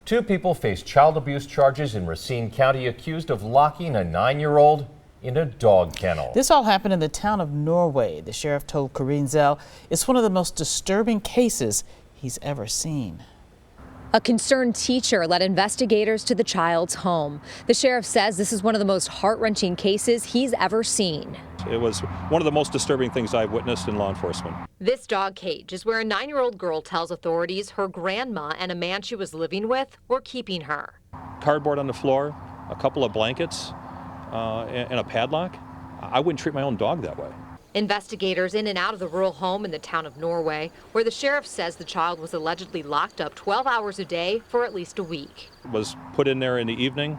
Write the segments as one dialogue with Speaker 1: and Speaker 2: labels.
Speaker 1: Two people face child abuse charges in Racine County accused of locking a 9-year-old in a dog kennel.
Speaker 2: This all happened in the town of Norway. The sheriff told Racine County it's one of the most disturbing cases he's ever seen.
Speaker 3: A concerned teacher led investigators to the child's home. The sheriff says this is one of the most heart-wrenching cases he's ever seen.
Speaker 4: It was one of the most disturbing things I've witnessed in law enforcement.
Speaker 3: This dog cage is where a 9-year-old girl tells authorities her grandma and a man she was living with were keeping her.
Speaker 4: Cardboard on the floor, a couple of blankets, and a padlock. I wouldn't treat my own dog that way.
Speaker 3: Investigators in and out of the rural home in the town of Norway, where the sheriff says the child was allegedly locked up 12 hours a day for at least a week.
Speaker 4: Was put in there in the evening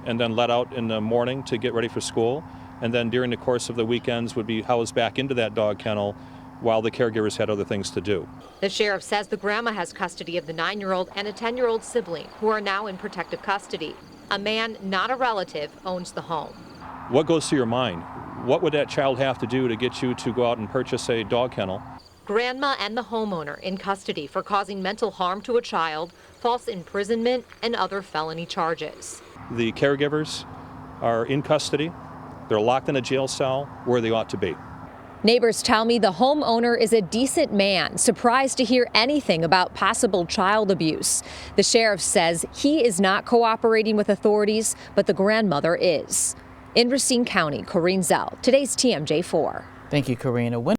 Speaker 4: and then let out in the morning to get ready for school. And then during the course of the weekends would be housed back into that dog kennel while the caregivers had other things to do.
Speaker 3: The sheriff says the grandma has custody of the 9-year-old and a 10-year-old sibling who are now in protective custody. A man, not a relative, owns the home.
Speaker 4: What goes through your mind? What would that child have to do to get you to go out and purchase a dog kennel?
Speaker 3: Grandma and the homeowner in custody for causing mental harm to a child, false imprisonment, and other felony charges.
Speaker 4: The caregivers are in custody. They're locked in a jail cell where they ought to be.
Speaker 3: Neighbors tell me the homeowner is a decent man, surprised to hear anything about possible child abuse. The sheriff says he is not cooperating with authorities, but the grandmother is. In Racine County, Racine County, today's TMJ4.
Speaker 2: Thank you, Karina.